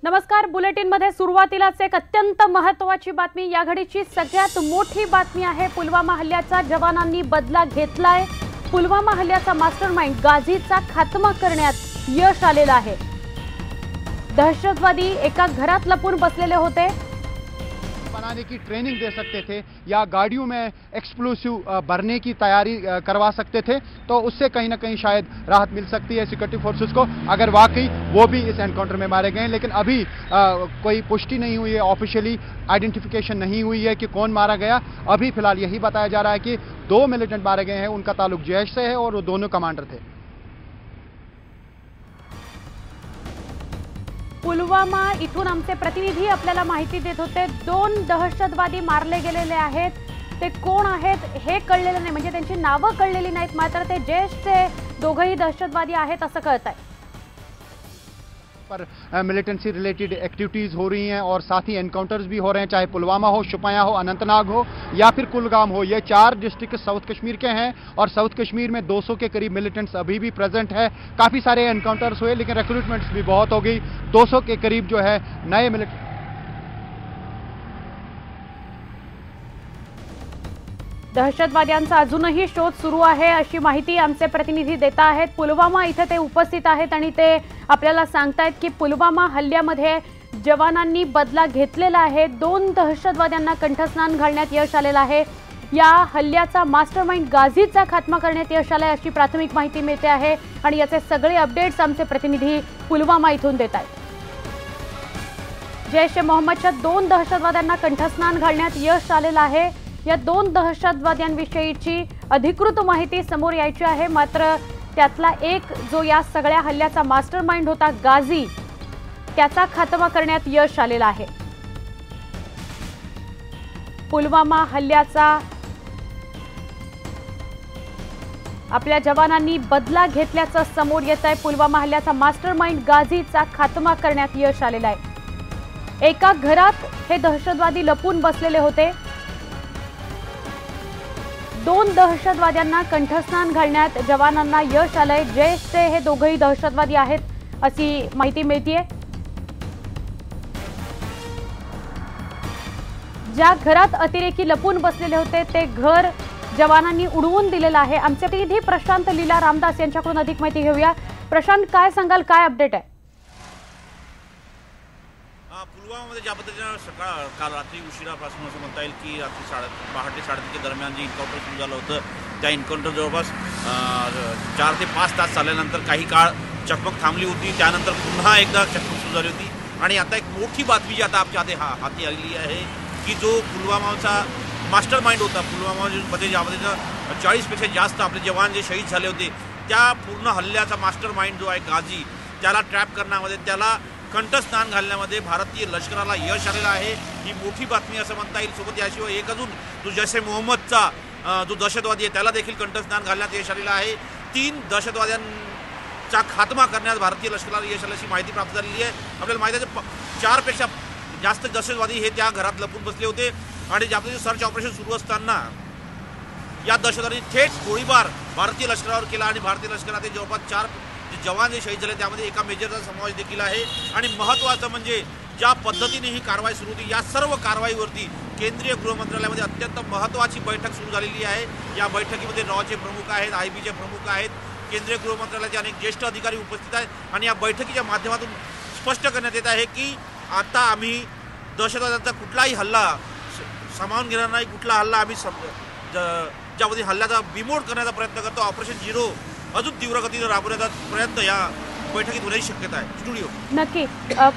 नमस्कार. बुलेटिनमध्ये सुरुवातीलाच एक अत्यंत महत्त्वाची बातमी. या घडीची सगळ्यात मोठी बातमी आहे. पुलवामा हल्ल्याचा जवानांनी बदला घेतलाय. पुलवामा हल्ल्याचा मास्टरमाइंड गाझीचा खात्मा करण्यात यश आलेलं आहे. दहशतवादी एका घरात लपून बसलेले होते. बनाने की ट्रेनिंग दे सकते थे या गाड़ियों में एक्सप्लोसिव भरने की तैयारी करवा सकते थे, तो उससे कहीं ना कहीं शायद राहत मिल सकती है सिक्योरिटी फोर्सेस को, अगर वाकई वो भी इस एनकाउंटर में मारे गए। लेकिन अभी कोई पुष्टि नहीं हुई है, ऑफिशियली आइडेंटिफिकेशन नहीं हुई है कि कौन मारा गया। अभी फिलहाल यही बताया जा रहा है कि 2 मिलिटेंट मारे गए हैं, उनका ताल्लुक जैश से है और वो दोनों कमांडर थे। पुलवामा इथून आमचे प्रतिनिधी आपल्याला माहिती देत होते. 2 दहशतवादी मारले गेलेले आहेत. ते कोण आहेत हे कळलेलं नाही, म्हणजे त्यांची नावं कळलेली नाहीत, मात्र ते जैशचे दोघंही दहशतवादी आहेत असं कळतंय. पर मिलिटेंसी रिलेटेड एक्टिविटीज़ हो रही हैं और साथ ही एनकाउंटर्स भी हो रहे हैं, चाहे पुलवामा हो, शुपियां हो, अनंतनाग हो या फिर कुलगाम हो। ये 4 डिस्ट्रिक्ट साउथ कश्मीर के हैं और साउथ कश्मीर में 200 के करीब मिलिटेंट्स अभी भी प्रेजेंट है। काफ़ी सारे एनकाउंटर्स हुए लेकिन रिक्रूटमेंट्स भी बहुत हो गई। 200 के करीब जो है नए मिलिटेंट दहशतवाद्यांचा अजूनही शोध सुरू आहे अशी माहिती आमचे प्रतिनिधी देत आहेत. पुलवामा इथे ते उपस्थित आहेत आणि ते आपल्याला सांगतायत की पुलवामा हल्ल्यामध्ये जवानांनी बदला घेतलेला आहे. 2 दहशतवाद्यांना कंठस्नान घालण्यात यश आलेलं आहे. या हल्ल्याचा मास्टरमाइंड गाझीचा खात्मा करण्यात यश आलंय अशी प्राथमिक माहिती मिळते आहे आणि याचे सगळे अपडेट्स आमचे प्रतिनिधी पुलवामा इथून देत आहेत. जैश ए मोहम्मदच्या 2 दहशतवाद्यांना कंठस्नान घालण्यात यश आलेलं आहे. या 2 दहशतवाद्यांविषयीची अधिकृत माहिती समोर यायची आहे, मात्र त्यातला एक जो या सगळ्या हल्ल्याचा मास्टरमाइंड होता गाझी, त्याचा खात्मा करण्यात यश आलेलं आहे. पुलवामा हल्ल्याचा आपल्या जवानांनी बदला घेतल्याचं समोर येत आहे. पुलवामा हल्ल्याचा मास्टरमाइंड गाझीचा खात्मा करण्यात यश आलेलं आहे. एका घरात हे दहशतवादी लपून बसलेले होते. 2 दहशतवाद्यांना कंठस्नान घालण्यात जवानांना यश आलंय. जैशचे हे दोघंही दहशतवादी आहेत अशी माहिती मिळतेय. ज्या घरात अतिरेकी लपून बसलेले होते ते घर जवानांनी उडवून दिलेलं आहे. आमचे प्रतिनिधी प्रशांत लीला रामदास यांच्याकडून अधिक माहिती घेऊया. प्रशांत, काय सांगाल, काय अपडेट आहे? पुलवामामध्ये ज्या पद्धतीनं काल रात्री उशिरापासून असं म्हणता येईल की रात्री पहाटे 3:30 दरम्यान जे एन्काउंटर सुरू झालं होतं, त्या एन्काउंटर जवळपास 4 ते 5 तास चालल्यानंतर काही काळ चकमक थांबली होती. त्यानंतर पुन्हा एकदा चकमक सुरू झाली होती आणि आता एक मोठी बातमी जी आता आमच्या हाती आलेली आहे की जो पुलवामाचा मास्टर माइंड होता, पुलवामामध्ये ज्यामध्ये 40पेक्षा जास्त आपले जवान जे शहीद झाले होते, त्या पूर्ण हल्ल्याचा मास्टर माइंड जो आहे गाझी, त्याला ट्रॅप करण्यामध्ये, त्याला कंठस्नान घालण्यामध्ये भारतीय लष्कराला यश आलेलं आहे. ही मोठी बातमी असं म्हणता येईल. सोबत याशिवाय एक अजून जो जैश ए मोहम्मदचा जो दहशतवादी आहे त्याला देखील कंठस्नान घालण्यात यश आलेलं आहे. 3 दहशतवाद्यांचा खात्मा करण्यात भारतीय लष्कराला यश आल्याची माहिती प्राप्त झालेली आहे. आपल्याला माहिती आहे 4पेक्षा जास्त दहशतवादी हे त्या घरात लपून बसले होते आणि ज्यामध्ये सर्च ऑपरेशन सुरू असताना या दहशतवाद्यांनी थेट गोळीबार भारतीय लष्करावर केला आणि भारतीय लष्कराचे जवळपास 4 जवान जे शहीद झाले त्यामध्ये एका मेजरचा समावेश देखील आहे. आणि महत्त्वाचं म्हणजे ज्या पद्धतीने ही कारवाई सुरू होती, या सर्व कारवाईवरती केंद्रीय गृहमंत्रालयामध्ये अत्यंत महत्त्वाची बैठक सुरू झालेली आहे. या बैठकीमध्ये रॉचे प्रमुख आहेत, IBचे प्रमुख आहेत, केंद्रीय गृहमंत्रालयाचे अनेक ज्येष्ठ अधिकारी उपस्थित आहेत आणि या बैठकीच्या माध्यमातून स्पष्ट करण्यात येत आहे की आता आम्ही दहशतवाद्यांचा कुठलाही हल्ला सामावून घेणार नाही. कुठला हल्ला आम्ही ज्यामध्ये हल्ल्याचा बिमोड करण्याचा प्रयत्न करतो. ऑपरेशन झिरो अजून तीव्र गतीने राबवण्याचा प्रयत्न या बैठकीत होण्याची शक्यता आहे. स्टुडिओ नक्की.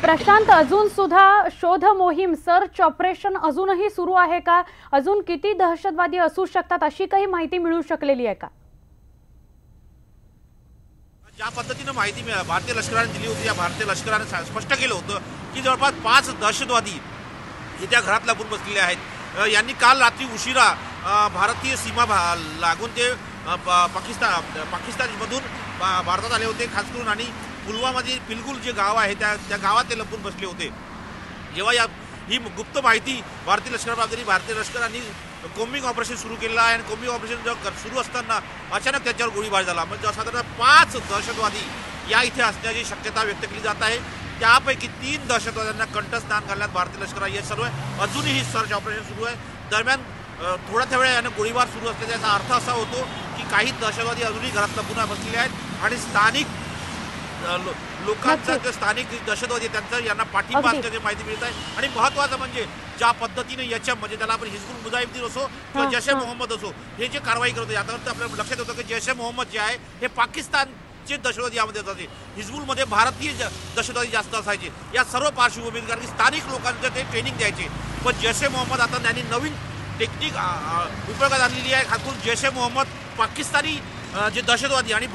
प्रशांत, अजून सुद्धा शोध मोहीम, सर्च ऑपरेशन अजूनही सुरू आहे का? अजून किती दहशतवादी असू शकतात अशी काही माहिती मिळू शकलेली आहे का? ज्या पद्धतीनं माहिती भारतीय लष्कराने दिली होती, या भारतीय लष्कराने स्पष्ट केलं होतं की जवळपास 5 दहशतवादी हे त्या घरात लपून बसलेले आहेत. यांनी काल रात्री उशिरा भारतीय सीमा लागून ते पाकिस्तानमधून भारतात आले होते खास करून, आणि पुलवामामध्ये पिलगुल जे गाव आहे त्या गावात ते लपून बसले होते. जेव्हा ही गुप्त माहिती भारतीय लष्कराला प्राप्त झाली, भारतीय लष्कराने कोम्बिंग ऑपरेशन सुरू केलेलं आहे आणि कोम्बिंग ऑपरेशन जेव्हा सुरू असताना अचानक त्याच्यावर गोळीबार झाला. म्हणजे साधारण 5 दहशतवादी या इथे असण्याची शक्यता व्यक्त केली जात आहे. त्यापैकी 3 दहशतवाद्यांना कंठस्नान घालण्यात भारतीय लष्कराला यश सुरू आहे। अजूनही सर्च ऑपरेशन सुरू आहे। दरम्यान थोड्या वेळाने गोळीबार सुरू असल्याचा याचा अर्थ असा होतो की काही दहशतवादी अजूनही घरात लपून बसलेले आहेत आणि स्थानिक लोकांचा स्थानिक दहशतवादी त्यांचा यांना पाठिंबा असल्याची माहिती मिळत आहे। आणि महत्त्वाचं म्हणजे ज्या पद्धतीने याच्या म्हणजे त्याला आपण हिजबुल मुजाहिदीन असो किंवा जैश ए मोहम्मद असो हे जे कारवाई करतो याच्यावर आपल्याला लक्षात येतं की जैश ए मोहम्मद जे आहे हे पाकिस्तानचे दहशतवादी यामध्ये असायचे, हिजबुलमध्ये भारतीय दहशतवादी जास्त असायचे। या सर्व पार्श्वभूमीत कारण की स्थानिक लोकांचं ते ट्रेनिंग द्यायचे, पण जैश ए मोहम्मद आता त्यांनी नवीन टेक्निक उपयोगात आणलेली आहे। खास करून जैश ए मोहम्मद पाकिस्तानी जे दहशतवादी आणि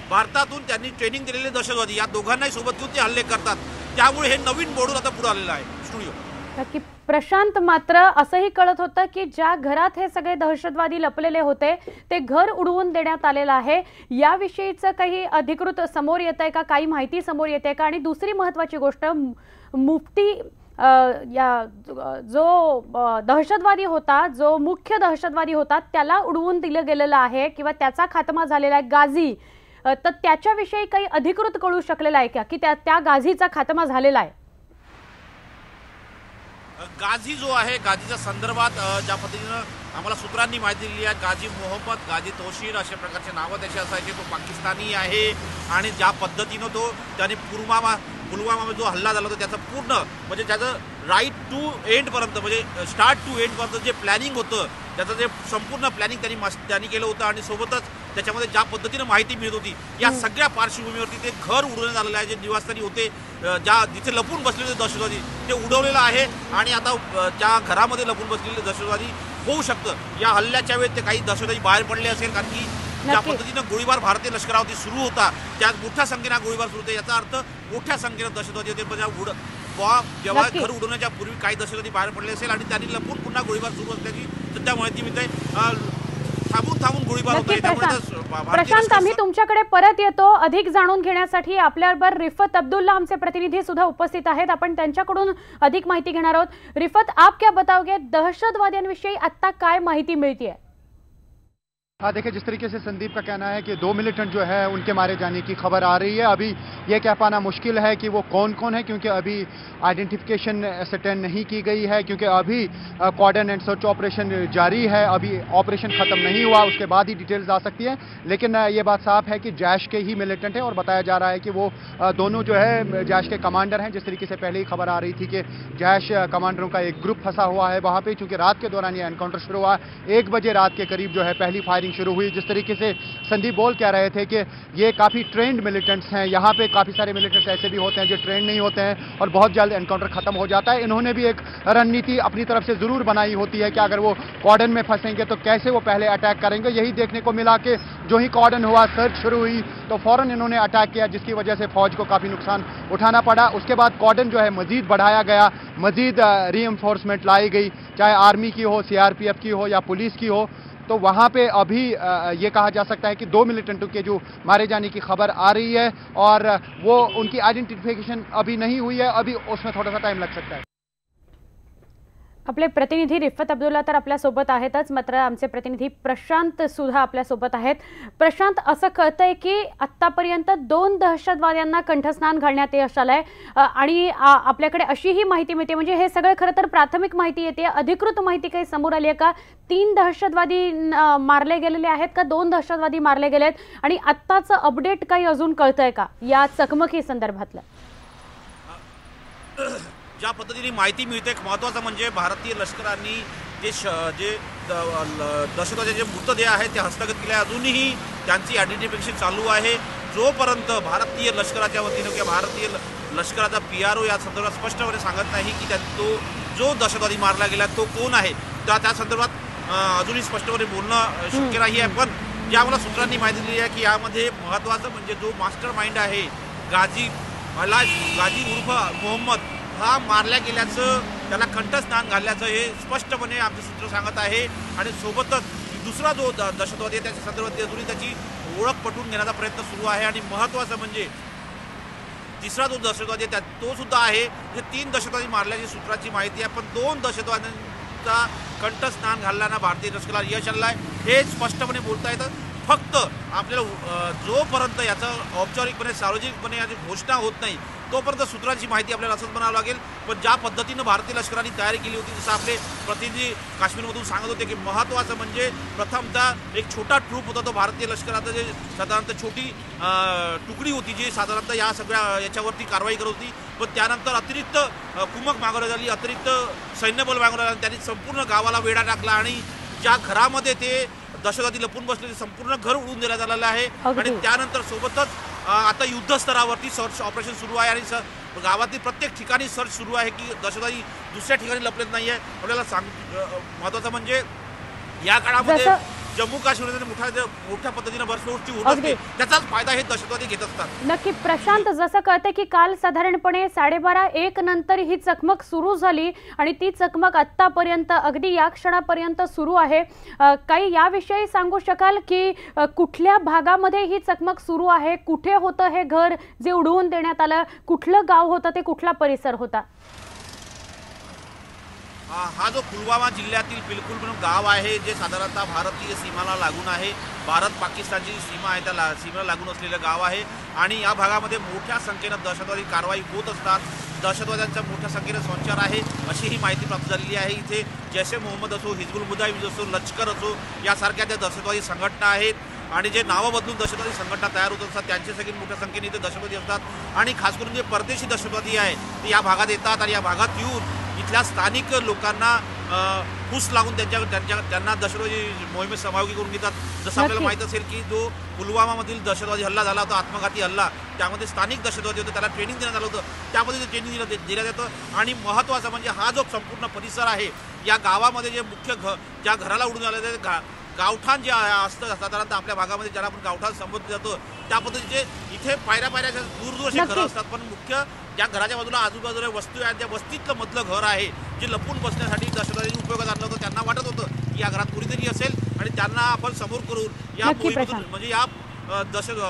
भारतातून त्यांनी ट्रेनिंग दिलेले दहशतवादी या दोघांनाही सोबत घेऊन ते हल्ले करतात, त्यामुळे हे नवीन मोडून आता पुढे आलेलं आहे। स्टुडिओ नक्की प्रशांत, मात्र असंही कळत होतं की ज्या घरात हे सगळे दहशतवादी लपलेले होते ते घर उडवून देण्यात आलेलं आहे। याविषयीचं काही अधिकृत समोर येत आहे का, काही माहिती समोर येते का? आणि दुसरी महत्त्वाची गोष्ट, मुफ्ती या जो दहशतवादी होता, जो मुख्य दहशतवादी होता त्याला उडवून दिलं गेलेलं आहे किंवा त्याचा खात्मा झालेला आहे, गाझी, तर त्याच्याविषयी काही अधिकृत कळू शकलेलं आहे का की त्या गाझीचा खात्मा झालेला आहे? गाझी जो आहे, गाझीच्या संदर्भात ज्या पद्धतीनं आम्हाला सूत्रांनी माहिती दिली आहे, गाझी मोहम्मद, गाझी तोशीर अशा प्रकारचे नावं त्याचे असायचे। तो पाकिस्तानी आहे आणि ज्या पद्धतीनं त्याने पुलवामा जो हल्ला झाला होता त्याचं पूर्ण म्हणजे त्याचं राईट टू एंडपर्यंत म्हणजे स्टार्ट टू एंडपर्यंत जे प्लॅनिंग होतं त्याचं जे संपूर्ण प्लॅनिंग त्यांनी केलं होतं आणि सोबतच त्याच्यामध्ये ज्या पद्धतीनं माहिती मिळत होती या सगळ्या पार्श्वभूमीवरती ते घर उडवण्यात आलेलं आहे। जे निवासस्थानी होते, जिथे लपून बसलेले दहशतवादी ते उडवलेलं आहे आणि आता ज्या घरामध्ये लपून बसलेले दहशतवादी होऊ शकतं या हल्ल्याच्या वेळेस ते काही दहशतवादी बाहेर पडले असेल, कारण की ज्या पद्धतीनं गोळीबार भारतीय लष्करावरती सुरू होता त्यात मोठ्या संख्येने गोळीबार सुरू होते, याचा अर्थ मोठ्या संख्येने दहशतवादी होते। जेव्हा घर उडवण्याच्या पूर्वी काही दहशतवादी बाहेर पडले असेल आणि त्यांनी लपून पुन्हा गोळीबार सुरू असल्याची सध्या माहिती मिळते। थांबून गोळीबार होतोय। प्रशांत, आम्ही तुमच्याकडे परत येतो अधिक जाणून घेण्यासाठी। आपल्याबरोबर रिफत अब्दुल्ला आमचे प्रतिनिधी सुद्धा उपस्थित आहेत, आपण त्यांच्याकडून अधिक माहिती घेणार आहोत। रिफत, आप क्या बताओगे, दहशतवाद्यांविषयी आता काय माहिती मिळते? हाँ, देखिए जिस तरीके से संदीप का कहना है कि 2 मिलिटेंट जो है उनके मारे जाने की खबर आ रही है। अभी ये कह पाना मुश्किल है कि वो कौन कौन है, क्योंकि अभी आइडेंटिफिकेशन सर्टेन नहीं की गई है, क्योंकि अभी कॉर्डन एंड सर्च ऑपरेशन जारी है। अभी ऑपरेशन खत्म नहीं हुआ, उसके बाद ही डिटेल्स आ सकती है। लेकिन ये बात साफ है कि जैश के ही मिलिटेंट है और बताया जा रहा है कि वो दोनों जो है जैश के कमांडर हैं। जिस तरीके से पहले ही खबर आ रही थी कि जैश कमांडरों का एक ग्रुप फंसा हुआ है वहाँ पे, चूंकि रात के दौरान ये एनकाउंटर शुरू हुआ, 1 बजे रात के करीब जो है पहली फायरिंग शुरू हुई। जिस तरीके से संदीप बोल कह रहे थे कि ये काफ़ी ट्रेंड मिलिटेंट्स हैं, यहाँ पे काफ़ी सारे मिलिटेंट्स ऐसे भी होते हैं जो ट्रेंड नहीं होते हैं और बहुत जल्द एनकाउंटर खत्म हो जाता है। इन्होंने भी एक रणनीति अपनी तरफ से ज़रूर बनाई होती है कि अगर वो कॉर्डन में फंसेंगे तो कैसे वो पहले अटैक करेंगे। यही देखने को मिला कि जो ही कॉर्डन हुआ, सर्च शुरू हुई तो फ़ौरन इन्होंने अटैक किया, जिसकी वजह से फौज को काफ़ी नुकसान उठाना पड़ा। उसके बाद कॉर्डन जो है मज़ीद बढ़ाया गया, मज़ीद रीइंफोर्समेंट लाई गई, चाहे आर्मी की हो, CRPF की हो या पुलिस की हो। तो वहाँ पे अभी ये कहा जा सकता है कि 2 मिलिटेंटों के जो मारे जाने की खबर आ रही है और वो उनकी आइडेंटिफिकेशन अभी नहीं हुई है, अभी उसमें थोड़ा सा टाइम लग सकता है। आपले प्रतिनिधी रिफत अब्दुल्ला तर आपल्या सोबत आहेतच, मात्र आमचे प्रतिनिधी प्रशांत सुद्धा आपल्या सोबत आहेत। प्रशांत, असं कळतंय की आतापर्यंत 2 दहशतवाद्यांना कंठस्नान घालण्यात यश आलंय आणि आपल्याकडे अशी ही माहिती मिळते, म्हणजे हे सगळं खरं तर प्राथमिक माहिती येते, अधिकृत माहिती काही समोर आली आहे का? 3 दहशतवादी मारले गेलेले आहेत का 2 दहशतवादी मारले गेलेत? आणि आत्ताचं अपडेट काही अजून कळतंय का या चकमकी संदर्भातलं? ज्या पद्धतीने माहिती मिळते, एक महत्त्वाचं म्हणजे भारतीय लष्कराने जे दहशतवाद्यांचे जे मृतदेह आहेत ते हस्तगत केले, अजूनही त्यांची आयडेंटिफिकेशन चालू आहे। जोपर्यंत भारतीय लष्कराच्या वतीनं किंवा भारतीय लष्कराचा PRO या संदर्भात स्पष्टपणे सांगत नाही की तो जो दहशतवादी मारला गेला तो कोण आहे, त्या संदर्भात अजूनही स्पष्टपणे बोलणं शक्य नाही आहे। पण ज्या मला सूत्रांनी माहिती दिली आहे की यामध्ये महत्त्वाचं म्हणजे जो मास्टर माइंड आहे गाझी उर्फ मोहम्मद हा मारल्या गेल्याचं, त्याला कंठस्नान घालल्याचं हे स्पष्टपणे आमचे सूत्र सांगत आहे। आणि सोबतच दुसरा जो दहशतवादी आहे त्याच्या संदर्भात अजूनही त्याची ओळख पटवून घेण्याचा प्रयत्न सुरू आहे। आणि महत्त्वाचं म्हणजे तिसरा जो दहशतवादी आहे तो सुद्धा आहे। जे 3 दहशतवादी मारल्याची सूत्राची माहिती आहे, पण 2 दहशतवाद्यांचा कंठस्नान घालताना भारतीय लष्कराला यश आलं आहे हे स्पष्टपणे बोलता येतं। फक्त आपल्याला जोपर्यंत याचं औपचारिकपणे सार्वजनिकपणे याची घोषणा होत नाही तोपर्यंत सूत्रांची माहिती आपल्याला असंच बनावं लागेल। पण ज्या पद्धतीनं भारतीय लष्कराने तयारी केली होती, जसं आपले प्रतिनिधी काश्मीरमधून सांगत होते की महत्त्वाचं म्हणजे प्रथमतः एक छोटा ट्रूप होता, तो भारतीय लष्कराचं जे साधारणतः छोटी तुकडी होती जी साधारणतः या सगळ्या याच्यावरती कारवाई करत होती। पण त्यानंतर अतिरिक्त कुमक मागवण्यात आली, अतिरिक्त सैन्यबल मागवण्यात आलं, त्यांनी संपूर्ण गावाला वेढा टाकला आणि ज्या घरामध्ये ते दहशतवादी लपून बसले ते संपूर्ण घर उडवून देण्यात आलेलं आहे। आणि त्यानंतर सोबतच आता युद्ध स्तरावरती सर्च ऑपरेशन सुरू आहे आणि गावातील प्रत्येक ठिकाणी सर्च सुरू आहे की दहशतवादी दुसऱ्या ठिकाणी लपलेत नाहीये। आपल्याला महत्त्वाचं म्हणजे या काळामध्ये जम्मू काश्मीरमध्ये मोठ्या पद्धतीने बर्फवृष्टी होत असते, त्याचाच फायदा हे दहशतवादी घेत असतात। नक्की प्रशांत, जसं कळते की काल साधारणपणे 12:30-1 नंतर ही चकमक सुरू झाली आणि ती चकमक आतापर्यंत अगदी या क्षणापर्यंत सुरू आहे। काही याविषयी सांगू शकाल की कुठल्या भागामध्ये ही चकमक सुरू आहे, कुठे होतं हे घर जे उडवून देण्यात आलं, कुठलं गाव होतं ते, कुठला परिसर होता? हा जो पुलवामा जिल्ह्यातील बिलकुल म्हणून गाव आहे जे साधारणतः भारतीय सीमाला लागून आहे, भारत पाकिस्तानची सीमा आहे त्या सीमेला लागून असलेलं गाव आहे आणि या भागामध्ये मोठ्या संख्येनं दहशतवादी कारवाई होत असतात। दहशतवाद्यांचा मोठ्या संख्येनं संचार आहे अशी ही माहिती प्राप्त झालेली आहे। इथे जैश ए मोहम्मद असो, हिजबुल मुजाहिदीन असो, लष्कर असो, यासारख्या त्या दहशतवादी संघटना आहेत आणि जे नावं बदलून दहशतवादी संघटना तयार होत असतात त्यांचे सगळे मोठ्या संख्येने इथे दहशतवादी असतात आणि खास करून जे परदेशी दहशतवादी आहेत ते या भागात येतात आणि या भागात येऊन इथल्या स्थानिक लोकांना फूस लागून त्यांना दहशतवादी मोहिमेत सहभागी करून घेतात। जसं आपल्याला माहित असेल की जो पुलवामामधील दहशतवादी हल्ला झाला होता, आत्मघाती हल्ला, त्यामध्ये स्थानिक दहशतवादी होते, त्याला ट्रेनिंग देण्यात आलं होतं, त्यामध्ये ते ट्रेनिंग दिलं जातं। आणि महत्त्वाचं म्हणजे हा जो संपूर्ण परिसर आहे या गावामध्ये जे मुख्य ज्या घराला उडून आलं ते गावठाण जे असतं साधारणतः आपल्या भागामध्ये ज्याला आपण गावठाण संबोधलं जातं त्या पद्धतीचे इथे पायऱ्या दूर असे घरं असतात। पण मुख्य ज्या घराच्या बाजूला आजूबाजूला वस्तू आहेत त्या वस्तीतलं मधलं घर आहे जे लपून बसण्यासाठी दहशतवादी उपयोगात आणलं होतं। त्यांना वाटत होतं की या घरात कोणीतरी असेल आणि त्यांना आपण समोर करून या मोहिमेतून म्हणजे या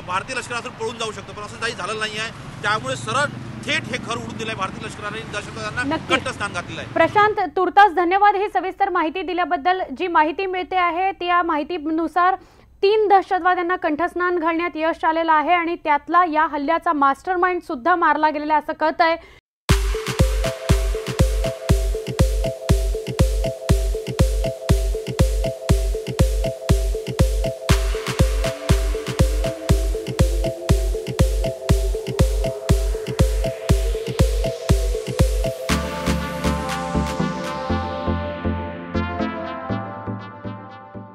भारतीय लष्करातून पळून जाऊ शकतो, पण असं काही झालं नाही आहे। त्यामुळे सरळ थेट हे घर उडून दिलंय भारतीय लष्कराने, दहशतवाद्यांना कंठस्नान घातलेलं आहे। प्रशांत, तुर्तास धन्यवाद ही सविस्तर माहिती दिल्याबद्दल। जी माहिती मिळते आहे त्या माहितीनुसार 3 दहशतवाद्यांना कंठस्नान घालण्यात यश आलेलं आहे आणि त्यातला या हल्ल्याचा मास्टरमाइंड सुद्धा मारला गेलेला असं कळतंय।